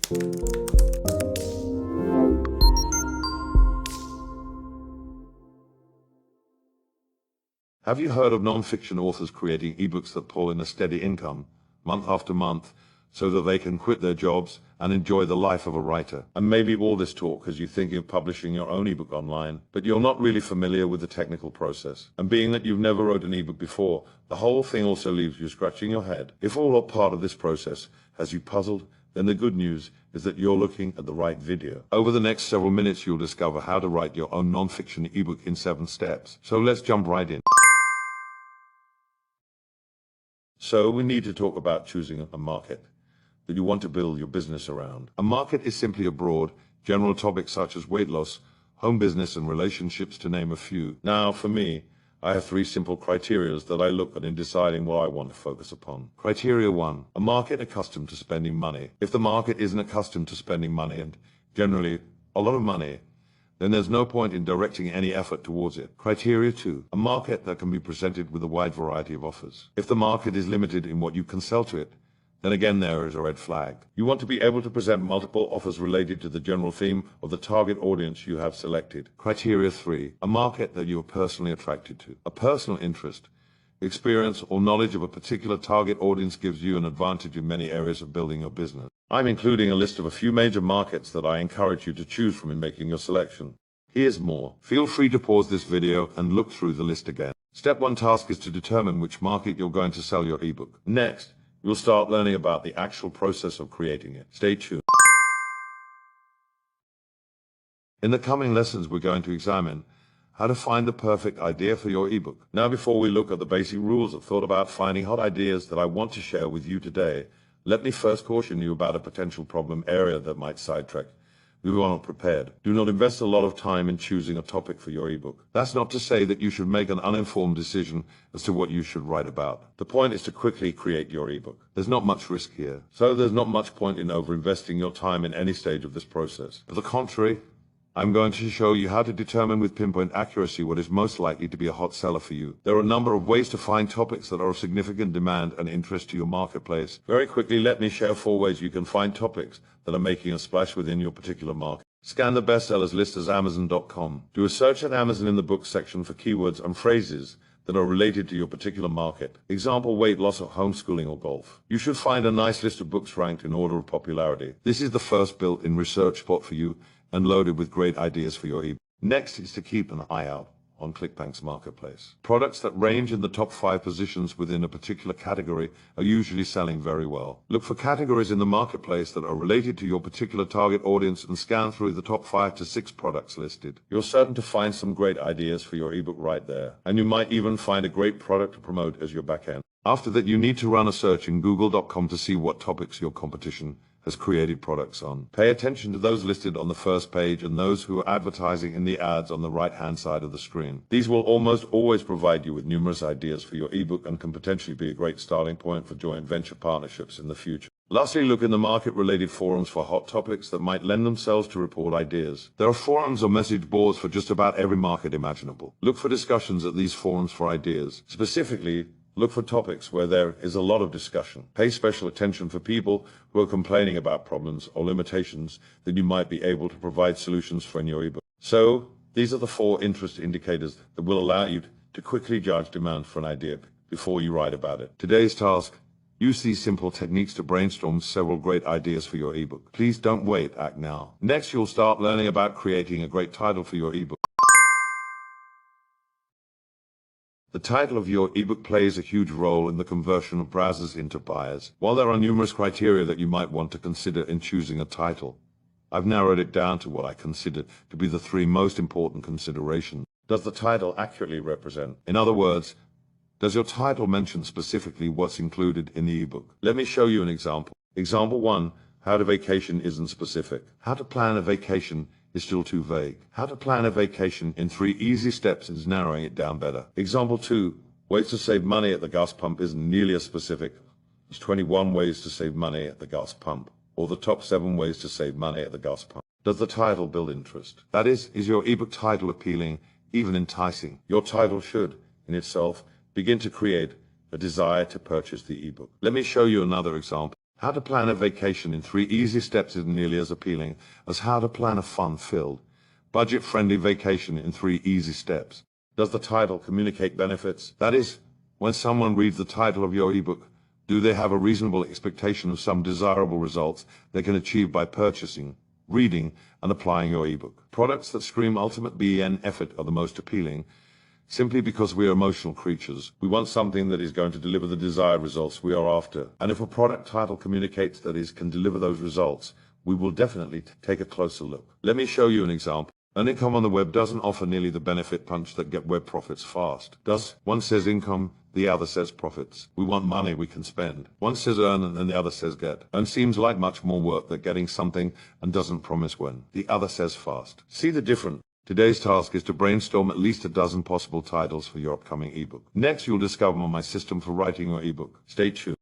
Have you heard of non-fiction authors creating ebooks that pull in a steady income, month after month, so that they can quit their jobs and enjoy the life of a writer? And maybe all this talk because you're thinking of publishing your own ebook online, but you're not really familiar with the technical process. And being that you've never wrote an ebook before, the whole thing also leaves you scratching your head. If all or part of this process has you puzzled, then the good news is that you're looking at the right video. Over the next several minutes, you'll discover how to write your own non-fiction ebook in 7 steps. So let's jump right in. So we need to talk about choosing a market that you want to build your business around. A market is simply a broad, general topic such as weight loss, home business, and relationships, to name a few. Now, for me, I have 3 simple criteria that I look at in deciding what I want to focus upon. Criteria 1, a market accustomed to spending money. If the market isn't accustomed to spending money, and generally a lot of money, then there's no point in directing any effort towards it. Criteria 2, a market that can be presented with a wide variety of offers. If the market is limited in what you can sell to it, then again there is a red flag. You want to be able to present multiple offers related to the general theme of the target audience you have selected. Criteria 3, a market that you are personally attracted to. A personal interest, experience, or knowledge of a particular target audience gives you an advantage in many areas of building your business. I'm including a list of a few major markets that I encourage you to choose from in making your selection. Here's more. Feel free to pause this video and look through the list again. Step 1 task is to determine which market you're going to sell your ebook. Next, you'll start learning about the actual process of creating it. Stay tuned. In the coming lessons, we're going to examine how to find the perfect idea for your ebook. Now, before we look at the basic rules of thought about finding hot ideas that I want to share with you today, let me first caution you about a potential problem area that might sidetrack you are not prepared. Do not invest a lot of time in choosing a topic for your ebook. That's not to say that you should make an uninformed decision as to what you should write about. The point is to quickly create your ebook. There's not much risk here, so there's not much point in over-investing your time in any stage of this process. To the contrary, I'm going to show you how to determine with pinpoint accuracy what is most likely to be a hot seller for you. There are a number of ways to find topics that are of significant demand and interest to your marketplace. Very quickly, let me share 4 ways you can find topics that are making a splash within your particular market. Scan the bestsellers list as Amazon.com. Do a search at Amazon in the books section for keywords and phrases that are related to your particular market. Example, weight loss or homeschooling or golf. You should find a nice list of books ranked in order of popularity. This is the first built-in research spot for you and loaded with great ideas for your ebook. Next is to keep an eye out on ClickBank's marketplace. Products that range in the top 5 positions within a particular category are usually selling very well. Look for categories in the marketplace that are related to your particular target audience and scan through the top 5 to 6 products listed. You're certain to find some great ideas for your ebook right there, and you might even find a great product to promote as your backend. After that, you need to run a search in Google.com to see what topics your competition has created products on. Pay attention to those listed on the first page and those who are advertising in the ads on the right-hand side of the screen. These will almost always provide you with numerous ideas for your ebook and can potentially be a great starting point for joint venture partnerships in the future. Lastly, look in the market-related forums for hot topics that might lend themselves to report ideas. There are forums or message boards for just about every market imaginable. Look for discussions at these forums for ideas. Specifically, look for topics where there is a lot of discussion. Pay special attention for people who are complaining about problems or limitations that you might be able to provide solutions for in your ebook. So, these are the 4 interest indicators that will allow you to quickly judge demand for an idea before you write about it. Today's task: use these simple techniques to brainstorm several great ideas for your ebook. Please don't wait, act now. Next, you'll start learning about creating a great title for your ebook. The title of your ebook plays a huge role in the conversion of browsers into buyers. While there are numerous criteria that you might want to consider in choosing a title, I've narrowed it down to what I consider to be the 3 most important considerations. Does the title accurately represent? In other words, does your title mention specifically what's included in the ebook? Let me show you an example. Example 1, how to vacation isn't specific. How to plan a vacation is still too vague. How to plan a vacation in 3 easy steps is narrowing it down better. Example 2, ways to save money at the gas pump isn't nearly as specific as 21 ways to save money at the gas pump, or the top 7 ways to save money at the gas pump. Does the title build interest? That is your ebook title appealing, even enticing? Your title should, in itself, begin to create a desire to purchase the ebook. Let me show you another example. How to plan a vacation in 3 easy steps is nearly as appealing as how to plan a fun-filled, budget-friendly vacation in 3 easy steps. Does the title communicate benefits? That is, when someone reads the title of your ebook, do they have a reasonable expectation of some desirable results they can achieve by purchasing, reading, and applying your ebook? Products that scream ultimate BN effort are the most appealing, simply because we are emotional creatures. We want something that is going to deliver the desired results we are after. And if a product title communicates that it can deliver those results, we will definitely take a closer look. Let me show you an example. An income on the web doesn't offer nearly the benefit punch that get web profits fast. Does one says income, the other says profits. We want money we can spend. One says earn and the other says get. Earn seems like much more work than getting something and doesn't promise when. The other says fast. See the difference? Today's task is to brainstorm at least a dozen possible titles for your upcoming ebook. Next, you'll discover my system for writing your ebook. Stay tuned.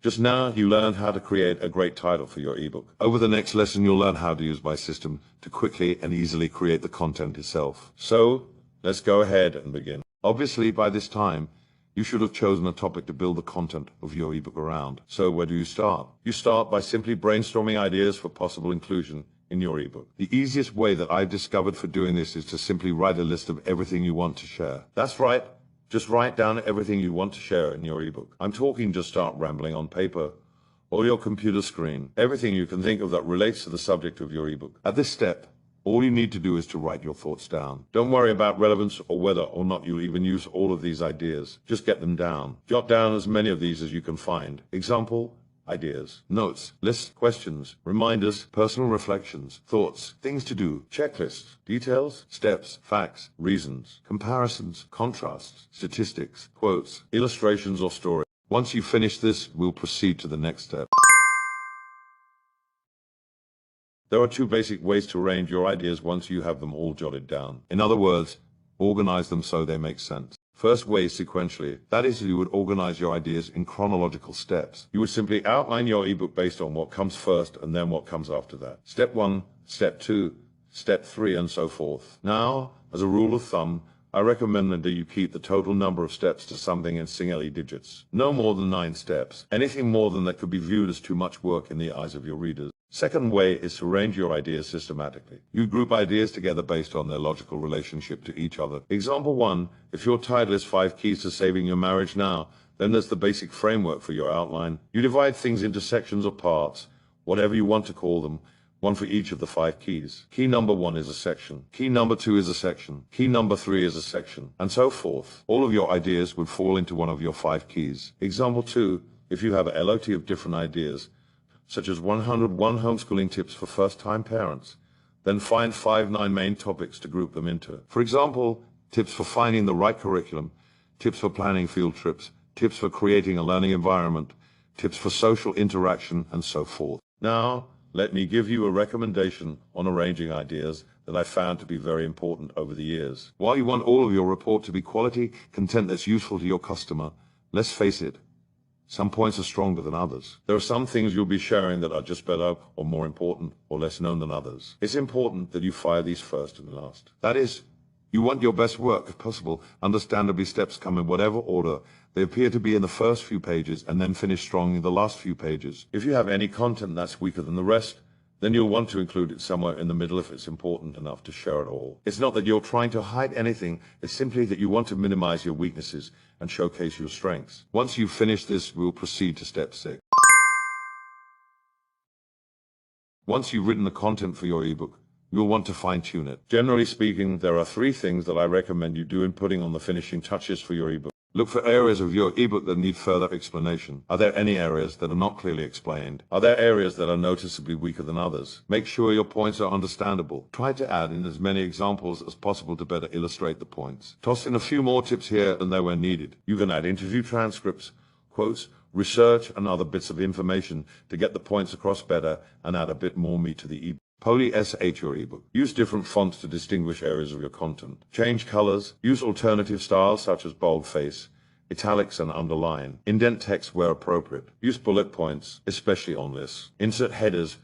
Just now, you learned how to create a great title for your ebook. Over the next lesson, you'll learn how to use my system to quickly and easily create the content itself. So, let's go ahead and begin. Obviously, by this time, you should have chosen a topic to build the content of your ebook around. So, where do you start? You start by simply brainstorming ideas for possible inclusion in your ebook. The easiest way that I've discovered for doing this is to simply write a list of everything you want to share. That's right. Just write down everything you want to share in your ebook. I'm talking just start rambling on paper or your computer screen. Everything you can think of that relates to the subject of your ebook. At this step, all you need to do is to write your thoughts down. Don't worry about relevance or whether or not you'll even use all of these ideas. Just get them down. Jot down as many of these as you can find. Example, ideas, notes, lists, questions, reminders, personal reflections, thoughts, things to do, checklists, details, steps, facts, reasons, comparisons, contrasts, statistics, quotes, illustrations, or stories. Once you finish this, we'll proceed to the next step. There are 2 basic ways to arrange your ideas once you have them all jotted down. In other words, organize them so they make sense. First way is sequentially. That is, you would organize your ideas in chronological steps. You would simply outline your ebook based on what comes first and then what comes after that. Step 1, Step 2, Step 3, and so forth. Now, as a rule of thumb, I recommend that you keep the total number of steps to something in single digits. No more than 9 steps. Anything more than that could be viewed as too much work in the eyes of your readers. Second way is to arrange your ideas systematically. You group ideas together based on their logical relationship to each other. Example 1, if your title is 5 Keys to Saving Your Marriage Now, then there's the basic framework for your outline. You divide things into sections or parts, whatever you want to call them, one for each of the 5 keys. Key number 1 is a section. Key number 2 is a section. Key number 3 is a section, and so forth. All of your ideas would fall into one of your 5 keys. Example 2, if you have a lot of different ideas, such as 101 homeschooling tips for first-time parents, then find 9 main topics to group them into. For example, tips for finding the right curriculum, tips for planning field trips, tips for creating a learning environment, tips for social interaction, and so forth. Now, let me give you a recommendation on arranging ideas that I found to be very important over the years. While you want all of your report to be quality content that's useful to your customer, let's face it, some points are stronger than others. There are some things you'll be sharing that are just better or more important or less known than others. It's important that you fire these first and last. That is, you want your best work, if possible. Understandably, steps come in whatever order they appear to be in the first few pages and then finish strong in the last few pages. If you have any content that's weaker than the rest, then you'll want to include it somewhere in the middle if it's important enough to share it all. It's not that you're trying to hide anything, it's simply that you want to minimize your weaknesses and showcase your strengths. Once you've finished this, we'll proceed to step 6. Once you've written the content for your ebook, you'll want to fine-tune it. Generally speaking, there are 3 things that I recommend you do in putting on the finishing touches for your ebook. Look for areas of your ebook that need further explanation. Are there any areas that are not clearly explained? Are there areas that are noticeably weaker than others? Make sure your points are understandable. Try to add in as many examples as possible to better illustrate the points. Toss in a few more tips here and there where needed. You can add interview transcripts, quotes, research, and other bits of information to get the points across better and add a bit more meat to the ebook. Poly-SH your ebook. Use different fonts to distinguish areas of your content. Change colors. Use alternative styles such as boldface, italics, and underline. Indent text where appropriate. Use bullet points, especially on lists. Insert headers,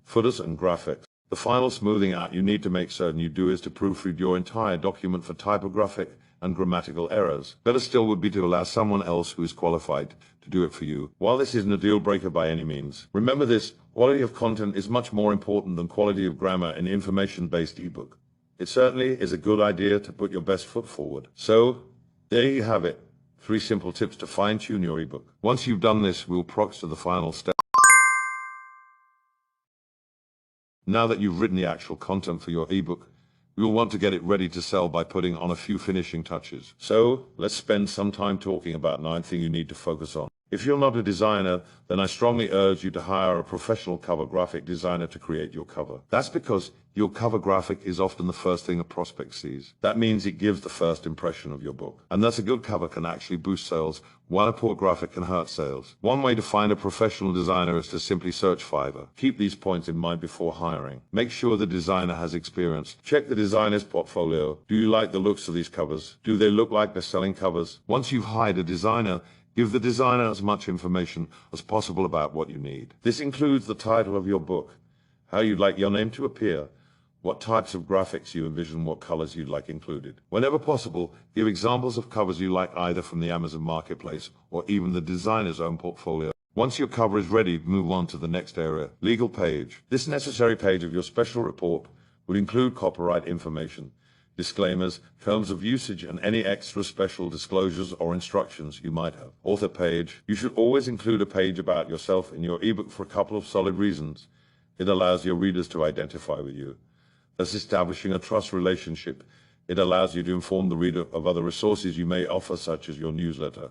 footers, and graphics. The final smoothing out you need to make certain you do is to proofread your entire document for typographic and grammatical errors. Better still would be to allow someone else who is qualified to do it for you. While this isn't a deal breaker by any means, remember this: quality of content is much more important than quality of grammar in information-based ebook. It certainly is a good idea to put your best foot forward. So, there you have it. 3 simple tips to fine-tune your ebook. Once you've done this, we'll progress to the final step. Now that you've written the actual content for your ebook, you'll want to get it ready to sell by putting on a few finishing touches. So, let's spend some time talking about 9 things you need to focus on. If you're not a designer, then I strongly urge you to hire a professional cover graphic designer to create your cover. That's because your cover graphic is often the first thing a prospect sees. That means it gives the first impression of your book. And thus a good cover can actually boost sales, while a poor graphic can hurt sales. One way to find a professional designer is to simply search Fiverr. Keep these points in mind before hiring. Make sure the designer has experience. Check the designer's portfolio. Do you like the looks of these covers? Do they look like best-selling covers? Once you've hired a designer, give the designer as much information as possible about what you need. This includes the title of your book, how you'd like your name to appear, what types of graphics you envision, what colors you'd like included. Whenever possible, give examples of covers you like either from the Amazon Marketplace or even the designer's own portfolio. Once your cover is ready, move on to the next area, legal page. This necessary page of your special report would include copyright information, disclaimers, terms of usage, and any extra special disclosures or instructions you might have. Author page. You should always include a page about yourself in your ebook for a couple of solid reasons. It allows your readers to identify with you. Thus establishing a trust relationship. It allows you to inform the reader of other resources you may offer, such as your newsletter,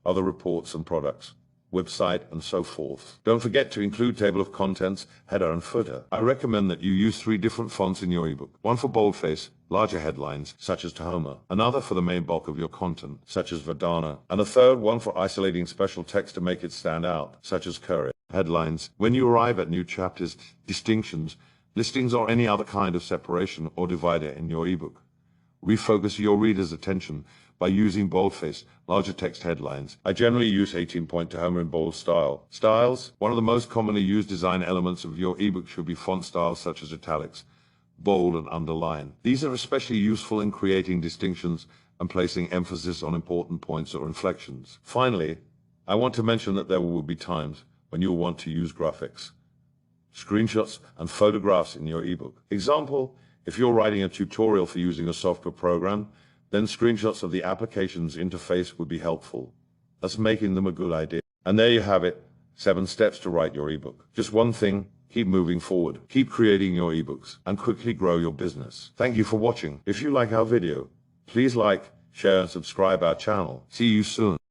other reports and products, website, and so forth. Don't forget to include table of contents, header and footer. I recommend that you use 3 different fonts in your ebook. One for boldface, larger headlines, such as Tahoma. Another for the main bulk of your content, such as Verdana. And a third one for isolating special text to make it stand out, such as Courier. Headlines. When you arrive at new chapters, distinctions, listings, or any other kind of separation or divider in your ebook, refocus your reader's attention by using boldface, larger text headlines. I generally use 18-point Tahoma in bold style. Styles. One of the most commonly used design elements of your ebook should be font styles such as italics, bold, and underline. These are especially useful in creating distinctions and placing emphasis on important points or inflections. Finally, I want to mention that there will be times when you'll want to use graphics, screenshots, and photographs in your ebook. Example, if you're writing a tutorial for using a software program, then screenshots of the application's interface would be helpful, thus making them a good idea. And there you have it, 7 steps to write your ebook. Just one thing: keep moving forward, keep creating your ebooks, and quickly grow your business. Thank you for watching. If you like our video, please like, share, and subscribe our channel. See you soon.